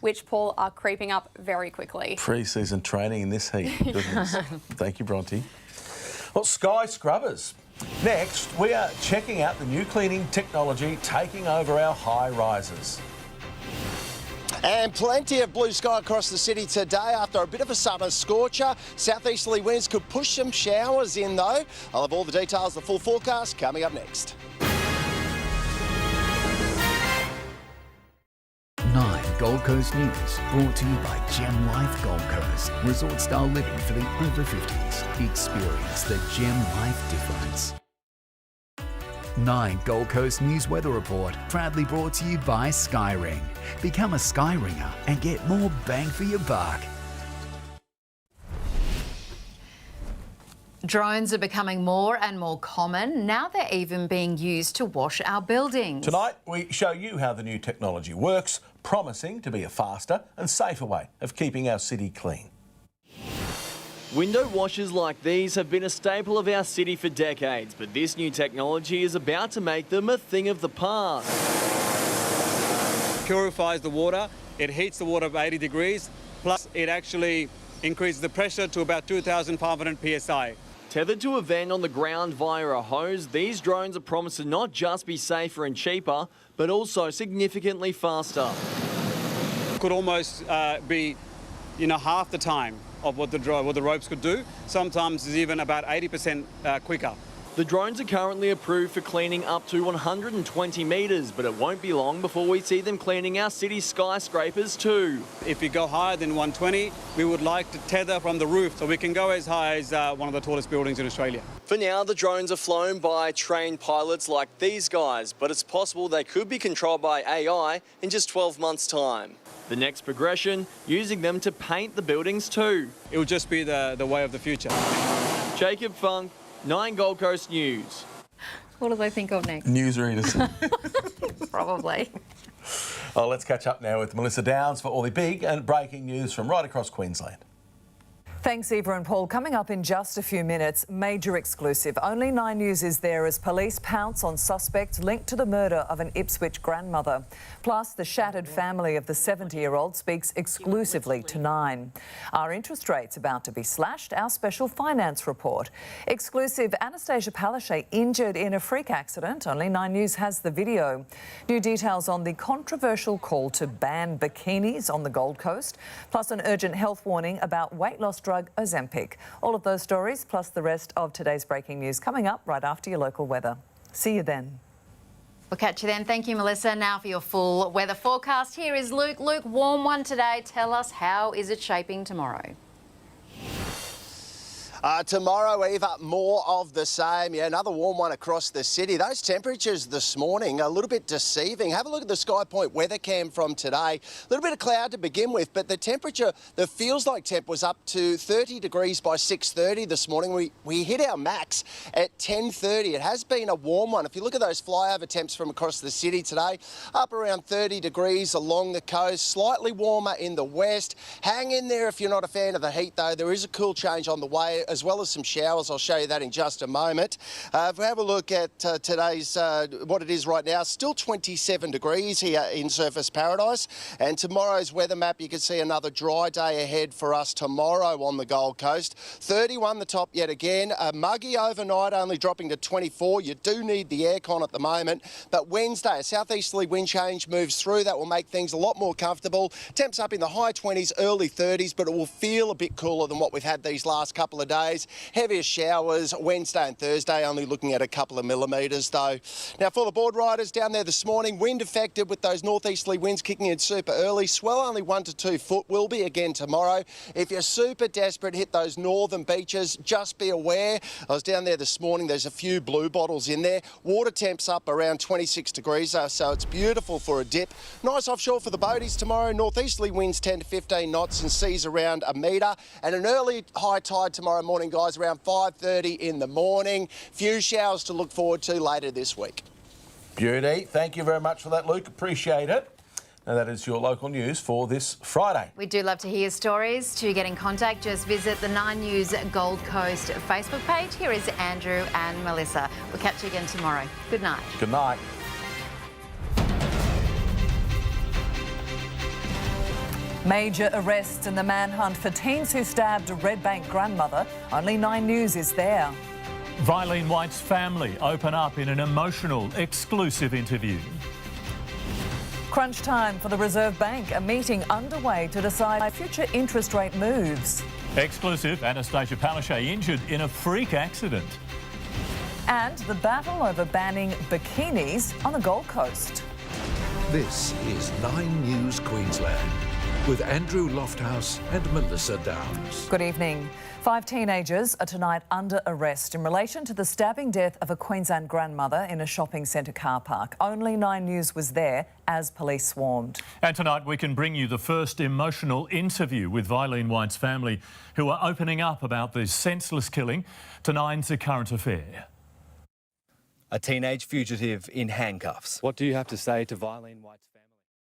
which, Paul, are creeping up very quickly. Pre-season training in this heat. Goodness. Thank you, Bronte. Well, sky scrubbers. Next, we are checking out the new cleaning technology taking over our high rises. And plenty of blue sky across the city today after a bit of a summer scorcher. Southeasterly winds could push some showers in though. I'll have all the details, the full forecast coming up next. 9 Gold Coast News, brought to you by Gem Life Gold Coast. Resort style living for the over 50s. Experience the Gem Life difference. 9 Gold Coast News Weather Report, proudly brought to you by Skyring. Become a Skyringer and get more bang for your buck. Drones are becoming more and more common. Now they're even being used to wash our buildings. Tonight, we show you how the new technology works, promising to be a faster and safer way of keeping our city clean. Window washers like these have been a staple of our city for decades, but this new technology is about to make them a thing of the past. Purifies the water, it heats the water up 80 degrees, plus it actually increases the pressure to about 2,500 psi. Tethered to a vent on the ground via a hose, these drones are promised to not just be safer and cheaper, but also significantly faster. Could almost be, half the time of what the ropes could do. Sometimes it's even about 80% quicker. The drones are currently approved for cleaning up to 120 metres, but it won't be long before we see them cleaning our city skyscrapers too. If we go higher than 120, we would like to tether from the roof so we can go as high as one of the tallest buildings in Australia. For now, the drones are flown by trained pilots like these guys, but it's possible they could be controlled by AI in just 12 months' time. The next progression, using them to paint the buildings too. It will just be the way of the future. Jacob Funk, 9 Gold Coast News. What do they think of next? Newsreaders. Probably. Well, let's catch up now with Melissa Downs for all the big and breaking news from right across Queensland. Thanks, Eva and Paul. Coming up in just a few minutes, major exclusive. Only 9 News is there as police pounce on suspects linked to the murder of an Ipswich grandmother. Plus, the shattered family of the 70-year-old speaks exclusively to 9. Are interest rates about to be slashed? Our special finance report. Exclusive, Anastasia Palaszczuk injured in a freak accident. Only 9 News has the video. New details on the controversial call to ban bikinis on the Gold Coast. Plus, an urgent health warning about weight loss drug Ozempic. All of those stories, plus the rest of today's breaking news, coming up right after your local weather. See you then. We'll catch you then. Thank you, Melissa. Now for your full weather forecast. Here is Luke. Luke, warm one today. Tell us, how is it shaping tomorrow? Tomorrow, Eva, more of the same. Yeah, another warm one across the city. Those temperatures this morning, a little bit deceiving. Have a look at the Sky Point weather cam from today. A little bit of cloud to begin with, but the temperature, the feels like temp was up to 30 degrees by 6:30 this morning. We hit our max at 10:30. It has been a warm one. If you look at those flyover temps from across the city today, up around 30 degrees along the coast, slightly warmer in the west. Hang in there if you're not a fan of the heat, though. There is a cool change on the way, as well as some showers. I'll show you that in just a moment. If we have a look at today's, what it is right now, still 27 degrees here in Surfers Paradise. And tomorrow's weather map, you can see another dry day ahead for us tomorrow on the Gold Coast. 31 the top yet again. Muggy overnight, only dropping to 24. You do need the aircon at the moment. But Wednesday, a southeasterly wind change moves through. That will make things a lot more comfortable. Temps up in the high 20s, early 30s, but it will feel a bit cooler than what we've had these last couple of days. Heavier showers Wednesday and Thursday, only looking at a couple of millimetres though. Now for the board riders down there this morning, wind affected with those northeasterly winds kicking in super early. Swell only 1 to 2 foot, will be again tomorrow. If you're super desperate, hit those northern beaches, just be aware. I was down there this morning, there's a few blue bottles in there. Water temps up around 26 degrees, so it's beautiful for a dip. Nice offshore for the boaties tomorrow. Northeasterly winds 10 to 15 knots and seas around a metre. And an early high tide tomorrow morning, guys, around 5:30 in the morning. Few showers to look forward to later this week. Beauty. Thank you very much for that, Luke. Appreciate it. Now that is your local news for this Friday. We do love to hear stories. To get in contact, just visit the 9 News Gold Coast Facebook page. Here is Andrew and Melissa. We'll catch you again tomorrow. Good night. Good night. Major arrests in the manhunt for teens who stabbed a Redbank grandmother. Only 9 News is there. Vilene White's family open up in an emotional, exclusive interview. Crunch time for the Reserve Bank. A meeting underway to decide future interest rate moves. Exclusive, Anastasia Palaszczuk injured in a freak accident. And the battle over banning bikinis on the Gold Coast. This is 9 News Queensland with Andrew Lofthouse and Melissa Downs. Good evening. 5 teenagers are tonight under arrest in relation to the stabbing death of a Queensland grandmother in a shopping centre car park. Only 9 News was there as police swarmed. And tonight we can bring you the first emotional interview with Vilene White's family, who are opening up about this senseless killing. To 9's A Current Affair. A teenage fugitive in handcuffs. What do you have to say to Vilene White's family?